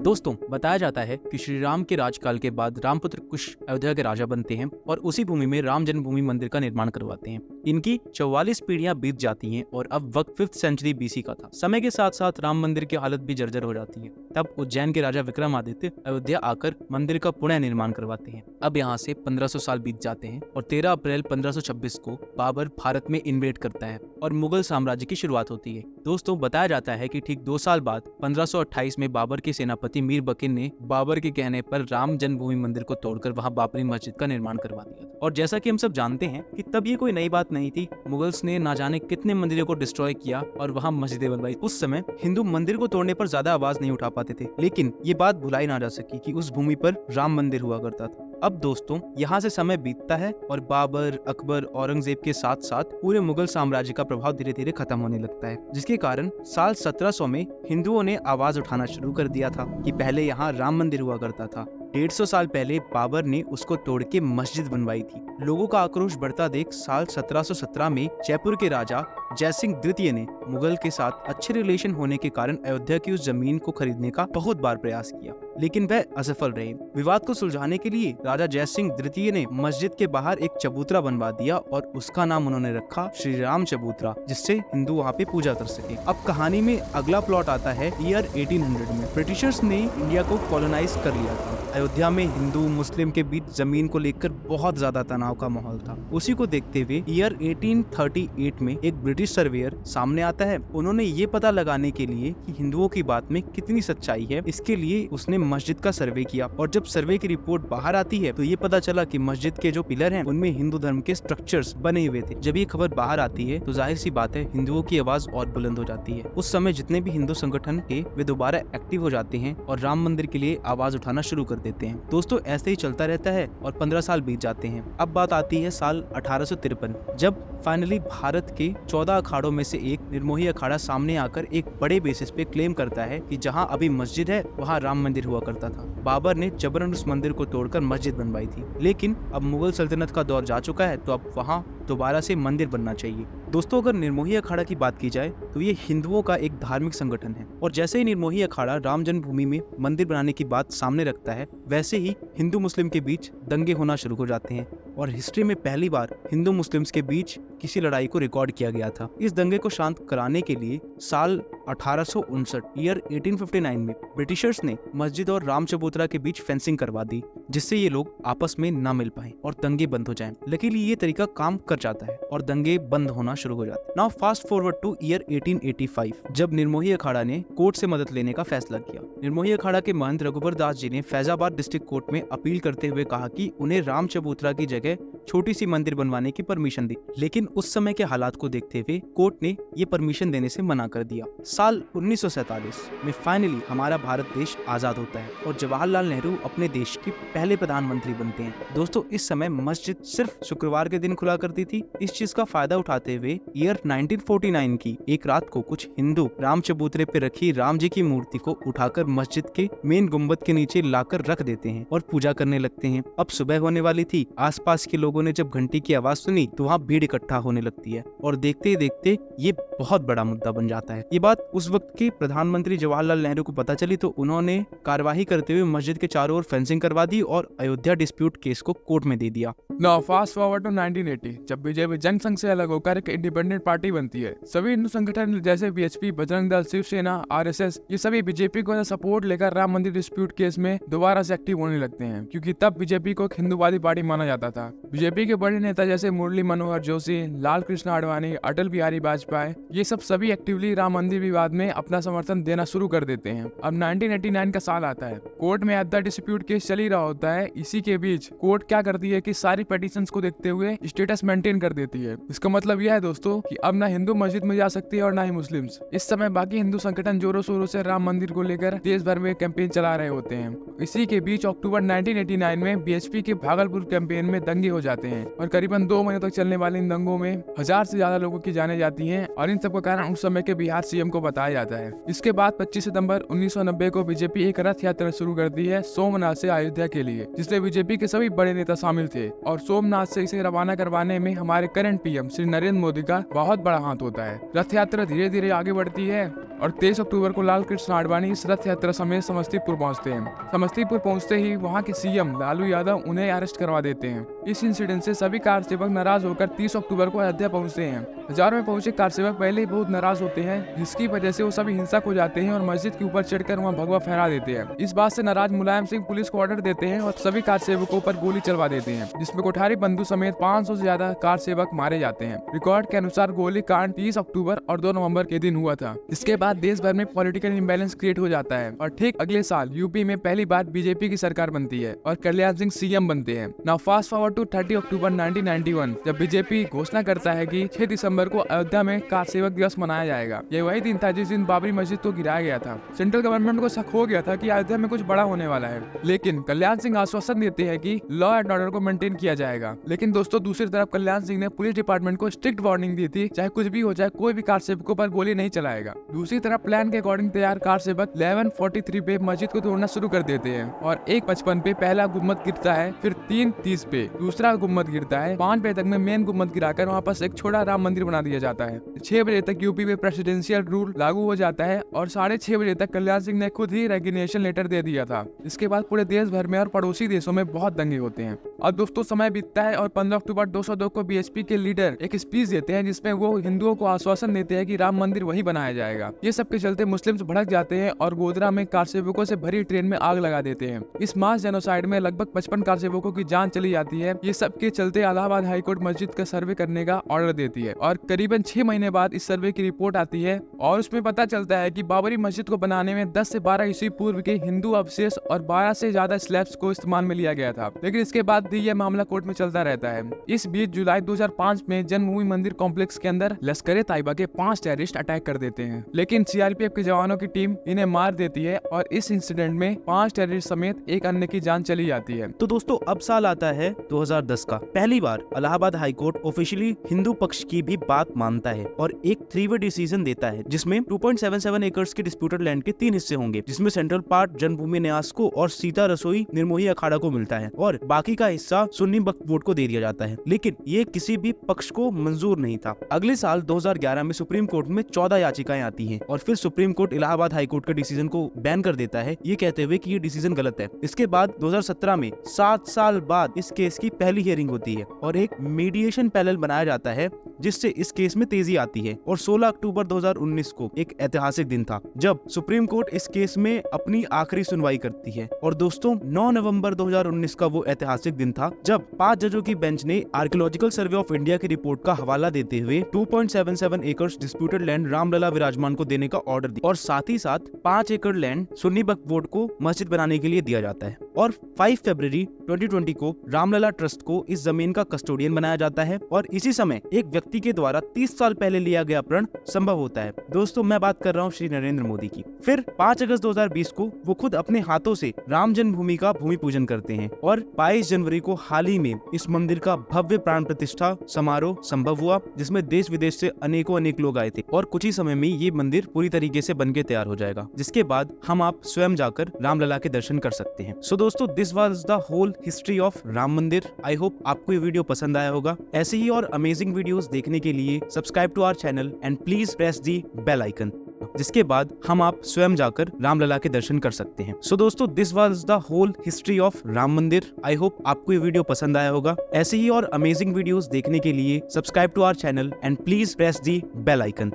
दोस्तों, बताया जाता है कि श्री राम के राजकाल के बाद रामपुत्र कुश अयोध्या के राजा बनते हैं और उसी भूमि में राम जन्मभूमि मंदिर का निर्माण करवाते हैं। इनकी 44 पीढ़ियां बीत जाती हैं और अब वक्त 5th सेंचुरी बीसी का था। समय के साथ साथ राम मंदिर की हालत भी जर्जर हो जाती है। तब उज्जैन के राजा विक्रमादित्य अयोध्या आकर मंदिर का पुनः निर्माण करवाते हैं। अब यहाँ से 1500 साल बीत जाते हैं और 13 अप्रैल 1526 को बाबर भारत में इन्वेड करता है और मुगल साम्राज्य की शुरुआत होती है। दोस्तों, बताया जाता है कि ठीक 2 साल बाद 1528 में बाबर के सेनापति मीर बकीर ने बाबर के कहने पर राम जन्मभूमि मंदिर को तोड़कर वहां बाबरी मस्जिद का निर्माण करवा दिया था। और जैसा कि हम सब जानते हैं कि तब ये कोई नई बात नहीं थी। मुगल्स ने ना जाने कितने मंदिरों को डिस्ट्रॉय किया और वहां मस्जिदें बनवाई। उस समय हिंदू मंदिर को तोड़ने पर ज्यादा आवाज नहीं उठा पाते थे, लेकिन ये बात भुलाई ना जा सकी कि उस भूमि पर राम मंदिर हुआ करता था। अब दोस्तों, यहाँ से समय बीतता है और बाबर, अकबर, औरंगजेब के साथ साथ पूरे मुगल साम्राज्य का प्रभाव धीरे धीरे खत्म होने लगता है, जिसके कारण साल 1700 में हिंदुओं ने आवाज उठाना शुरू कर दिया था कि पहले यहाँ राम मंदिर हुआ करता था। 150 साल पहले बाबर ने उसको तोड़ के मस्जिद बनवाई थी। लोगों का आक्रोश बढ़ता देख साल 1717 में जयपुर के राजा जयसिंह द्वितीय ने मुगल के साथ अच्छे रिलेशन होने के कारण अयोध्या की उस जमीन को खरीदने का बहुत बार प्रयास किया, लेकिन वह असफल रहे। विवाद को सुलझाने के लिए राजा जयसिंह द्वितीय ने मस्जिद के बाहर एक चबूतरा बनवा दिया और उसका नाम उन्होंने रखा श्री राम चबूतरा, जिससे हिंदू वहाँ पे पूजा कर सके। अब कहानी में अगला प्लॉट आता है ईयर 1800 में। ब्रिटिशर्स ने इंडिया को कॉलोनाइज कर लिया था। अयोध्या में हिंदू मुस्लिम के बीच जमीन को लेकर बहुत ज्यादा तनाव का माहौल था। उसी को देखते हुए ईयर 1838 में एक ब्रिटिश सर्वेयर सामने आता है। उन्होंने ये पता लगाने के लिए कि हिंदुओं की बात में कितनी सच्चाई है, इसके लिए उसने मस्जिद का सर्वे किया। और जब सर्वे की रिपोर्ट बाहर आती है तो ये पता चला कि मस्जिद के जो पिलर हैं उनमें हिंदू धर्म के स्ट्रक्चर्स बने हुए थे। जब ये खबर बाहर आती है तो जाहिर सी बात है हिंदुओं की आवाज और बुलंद हो जाती है। उस समय जितने भी हिंदू संगठन थे वे दोबारा एक्टिव हो जाते हैं और राम मंदिर के लिए आवाज उठाना शुरू कर देते हैं। दोस्तों, ऐसे ही चलता रहता है और 15 साल बीत जाते हैं। अब बात आती है साल 1853, जब फाइनली भारत के 14 अखाड़ों में से एक निर्मोही अखाड़ा सामने आकर एक बड़े बेसिस पे क्लेम करता है कि जहां अभी मस्जिद है वहां राम मंदिर हुआ करता था। बाबर ने जबरन उस मंदिर को तोड़कर मस्जिद बनवाई थी, लेकिन अब मुगल सल्तनत का दौर जा चुका है तो अब वहां दोबारा से मंदिर बनना चाहिए। दोस्तों, अगर निर्मोही अखाड़ा की बात की जाए तो ये हिंदुओं का एक धार्मिक संगठन है और जैसे ही निर्मोही अखाड़ा राम जन्मभूमि में मंदिर बनाने की बात सामने रखता है, वैसे ही हिंदू मुस्लिम के बीच दंगे होना शुरू हो जाते हैं और हिस्ट्री में पहली बार हिंदू मुस्लिम्स के बीच किसी लड़ाई को रिकॉर्ड किया गया था। इस दंगे को शांत कराने के लिए साल 1859 ईयर 1859 में ब्रिटिशर्स ने मस्जिद और राम चबूतरा के बीच फेंसिंग करवा दी, जिससे ये लोग आपस में न मिल पाए और दंगे बंद हो जाएं। लकीली ये तरीका काम कर जाता है और दंगे बंद होना शुरू हो जाते हैं। Now fast forward two year 1885, जब निर्मोही अखाड़ा ने कोर्ट से मदद लेने का फैसला किया। निर्मोही अखाड़ा के महंत रघुबर दास जी ने फैजाबाद डिस्ट्रिक्ट कोर्ट में अपील करते हुए कहा कि उन्हें राम चबूतरा की जगह छोटी सी मंदिर बनवाने की परमिशन दी, लेकिन उस समय के हालात को देखते हुए कोर्ट ने ये परमिशन देने से मना कर दिया। साल 1947 में फाइनली हमारा भारत देश आजाद होता है और जवाहरलाल नेहरू अपने देश के पहले प्रधानमंत्री बनते हैं। दोस्तों, इस समय मस्जिद सिर्फ शुक्रवार के दिन खुला करती थी। इस चीज का फायदा उठाते हुए ईयर 1949 की एक रात को कुछ हिंदू राम चबूतरे पे रखी राम जी की मूर्ति को उठाकर मस्जिद के मेन गुम्बद के नीचे लाकर रख देते हैं और पूजा करने लगते हैं। अब सुबह होने वाली थी। आसपास के लोगों ने जब घंटी की आवाज सुनी तो वहाँ भीड़ इकट्ठा होने लगती है और देखते ही देखते ये बहुत बड़ा मुद्दा बन जाता है। ये बात उस वक्त के प्रधानमंत्री जवाहरलाल नेहरू को पता चली तो उन्होंने कार्यवाही करते हुए मस्जिद के चारों ओर फेंसिंग करवा दी और अयोध्या डिस्प्यूट केस को कोर्ट में दे दिया। नाउ फास्ट फॉरवर्ड टू 1980, जब बीजेपी जनसंघ से अलग होकर एक इंडिपेंडेंट पार्टी बनती है। सभी हिंदू संगठन जैसे बीएचपी, बजरंग दल, शिवसेना, आरएसएस, ये सभी बीजेपी को सपोर्ट लेकर राम मंदिर डिस्प्यूट केस में दोबारा से एक्टिव होने लगते हैं, क्योंकि तब बीजेपी को एक हिंदूवादी पार्टी माना जाता था। बीजेपी के बड़े नेता जैसे मुरली मनोहर जोशी, लाल कृष्ण आडवाणी, अटल बिहारी वाजपेयी, ये सब सभी एक्टिवली राम मंदिर विवाद में अपना समर्थन देना शुरू कर देते हैं। अब 1989 का साल आता है। कोर्ट में अयोध्या डिस्प्यूट केस चल ही रहा होता है। इसी के बीच कोर्ट क्या करती है कि सारी पेटिशंस को देखते हुए स्टेटस मेंटेन कर देती है। इसका मतलब यह है दोस्तों कि अब ना हिंदू मस्जिद में जा सकती है और ना ही मुस्लिम्स। इस समय बाकी हिंदू संगठन जोरों शोरों से राम मंदिर को लेकर देश भर में कैंपेन चला रहे होते हैं। इसी के बीच अक्टूबर 1989 में बीएचपी के भागलपुर कैंपेन में दंगे हो जाते हैं और करीबन 2 महीने तक चलने वाले इन दंगों में 1000 से ज्यादा लोगों की जाने जाती हैं और इन सब का कारण उस समय के बिहार सीएम को बताया जाता है। इसके बाद 25 सितंबर 1990 को बीजेपी एक रथ यात्रा शुरू करती है सोमनाथ से अयोध्या के लिए, जिसमें बीजेपी के सभी बड़े नेता शामिल थे और सोमनाथ से इसे रवाना करवाने में हमारे करंट पीएम श्री नरेंद्र मोदी मोदी का बहुत बड़ा हाथ होता है। रथ यात्रा धीरे धीरे आगे बढ़ती है और 23 अक्टूबर को लाल कृष्ण आडवाणी इस रथ यात्रा समेत समस्तीपुर पहुंचते हैं। समस्तीपुर पहुंचते ही वहां के सीएम लालू यादव उन्हें अरेस्ट करवा देते हैं। इस इंसिडेंट से सभी कार सेवक नाराज होकर 30 अक्टूबर को अयोध्या पहुंचते हैं। हजारों में पहुंचे कार सेवक पहले ही बहुत नाराज होते हैं, जिसकी वजह से वो सभी हिंसक हो जाते हैं और मस्जिद के ऊपर चढ़कर वहां भगवा फहरा देते हैं। इस बात से नाराज मुलायम सिंह पुलिस को ऑर्डर देते हैं और सभी कार सेवकों पर गोली चलवा देते हैं, जिसमें कोठारी बंधु समेत 500 से ज्यादा कार सेवक मारे जाते हैं। रिकॉर्ड के अनुसार गोली कांड 30 अक्टूबर और 2 नवंबर के दिन हुआ था। इसके बाद देश भर में पॉलिटिकल इम्बैलेंस क्रिएट हो जाता है और ठीक अगले साल यूपी में पहली बार बीजेपी की सरकार बनती है और कल्याण सिंह सीएम बनते हैं। नाउ फास्ट फॉरवर्ड टू 30 अक्टूबर 1991, जब बीजेपी घोषणा करता है कि 6 दिसंबर को अयोध्या में कार सेवक दिवस मनाया जाएगा। ये वही दिन था जिस दिन बाबरी मस्जिद को गिराया गया था। सेंट्रल गवर्नमेंट को शक हो गया था कि अयोध्या में कुछ बड़ा होने वाला है, लेकिन कल्याण सिंह आश्वासन देते हैं कि लॉ एंड ऑर्डर को मेंटेन किया जाएगा। लेकिन दोस्तों, दूसरी तरफ कल्याण सिंह ने पुलिस डिपार्टमेंट को स्ट्रिक्ट वार्निंग दी थी, चाहे कुछ भी हो जाए कोई भी कार सेवकों पर गोली नहीं चलाएगा। दूसरी तरफ प्लान के अकॉर्डिंग तैयार कार सेवक 11:43 पे मस्जिद को तोड़ना शुरू कर देते हैं और 1:55 पे पहला गुम्मद गिरता है, फिर 3:30 पे दूसरा गुम्मद गिरता है, 5 बजे तक में मेन गुम्मद गिराकर वहाँ पर एक छोटा राम मंदिर बना दिया जाता है। 6 बजे तक यूपी में प्रेसिडेंशियल रूल लागू हो जाता है और 6:30 बजे तक कल्याण सिंह ने खुद ही रेजिग्नेशन लेटर दे दिया था। इसके बाद पूरे देश भर में और पड़ोसी देशों में बहुत दंगे होते हैं। और दोस्तों, समय बीतता है और 15 अक्टूबर 202 को बीएचपी के लीडर एक स्पीच देते हैं, जिसमें वो हिंदुओं को आश्वासन देते हैं कि राम मंदिर वहीं बनाया जाएगा। ये सब के चलते मुस्लिम्स भड़क जाते हैं और गोधरा में कार सेवकों से भरी ट्रेन में आग लगा देते हैं। इस मास जेनोसाइड में लगभग 55 कार सेवकों की जान चली जाती है। ये सब के चलते इलाहाबाद हाईकोर्ट मस्जिद का सर्वे करने का ऑर्डर देती है और करीबन 6 महीने बाद इस सर्वे की रिपोर्ट आती है और उसमें पता चलता है कि बाबरी मस्जिद को बनाने में 10 से 12 ईस्वी पूर्व के हिंदू अवशेष और 12 से ज्यादा स्लैब्स को इस्तेमाल में लिया गया था। लेकिन इसके बाद भी यह मामला कोर्ट में चलता रहता है। इस बीच जुलाई 2005 में जन्मभूमि मंदिर कॉम्प्लेक्स के अंदर लश्कर-ए तैयबा के 5 टेररिस्ट अटैक कर देते हैं, लेकिन सीआरपीएफ के जवानों की टीम इन्हें मार देती है और इस इंसिडेंट में 5 टेररिस्ट समेत एक अन्य की जान चली जाती है। तो दोस्तों, अब साल आता है 2010 का। पहली बार इलाहाबाद हाईकोर्ट ऑफिशियली हिंदू पक्ष की भी बात मानता है और एक 3-वे डिसीजन देता है, जिसमें 2.77 एकर्स के डिस्प्यूटेड लैंड के 3 हिस्से होंगे, जिसमें सेंट्रल पार्ट जन्मभूमि न्यास को और सीता रसोई निर्मोही अखाड़ा को मिलता है और बाकी का हिस्सा सुन्नी वक्फ बोर्ड को दे दिया जाता है। लेकिन ये किसी भी पक्ष को मंजूर नहीं था। अगले साल 2011 में सुप्रीम कोर्ट में 14 याचिकाएं आती हैं और फिर सुप्रीम कोर्ट इलाहाबाद हाईकोर्ट के डिसीजन को बैन कर देता है, ये कहते हुए कि ये डिसीजन गलत है। इसके बाद 2017 में 7 साल बाद इस केस की पहली हियरिंग होती है और एक मीडिएशन पैनल बनाया जाता है, जिससे इस केस में तेजी आती है। और 16 अक्टूबर 2019 को एक ऐतिहासिक दिन था जब सुप्रीम कोर्ट इस केस में अपनी आखिरी सुनवाई करती है। और दोस्तों, 9 नवंबर 2019 का वो ऐतिहासिक दिन था जब 5 जजों की बेंच ने आर्कियोलॉजिकल सर्वे ऑफ इंडिया की रिपोर्ट का हवाला देते हुए 2.77 एकर्स डिस्प्यूटेड लैंड रामलला विराजमान को देने का ऑर्डर दिया और साथ ही साथ 5 एकड़ लैंड सुन्नी वक्फ बोर्ड को मस्जिद बनाने के लिए दिया जाता है। और 5 फरवरी 2020 को रामलला ट्रस्ट को इस जमीन का कस्टोडियन बनाया जाता है और इसी समय एक व्यक्ति के द्वारा 30 साल पहले लिया गया प्रण संभव होता है। दोस्तों, मैं बात कर रहा हूँ श्री नरेंद्र मोदी की। फिर 5 अगस्त 2020 को वो खुद अपने हाथों से राम जन्मभूमि का भूमि पूजन करते हैं और 22 जनवरी को हाल ही में इस मंदिर का भव्य प्राण प्रतिष्ठा समारोह संभव हुआ, जिसमें देश विदेश से अनेक लोग आए थे और कुछ ही समय में ये मंदिर पूरी तरीके से बनके तैयार हो जाएगा, जिसके बाद हम आप स्वयं जाकर रामलला के दर्शन कर सकते हैं। सो दोस्तों, this was the whole history of Ram Mandir. I hope आपको ये वीडियो पसंद आया होगा। ऐसे ही और अमेजिंग वीडियोस देखने के लिए subscribe to our channel and please press the bell icon, जिसके बाद हम आप स्वयं जाकर रामलला के दर्शन कर सकते हैं। सो दोस्तों, this was the whole history of Ram Mandir. I hope आपको ये वीडियो पसंद आया होगा। ऐसे ही और अमेजिंग वीडियोस देखने के लिए subscribe to our channel and please press the bell icon.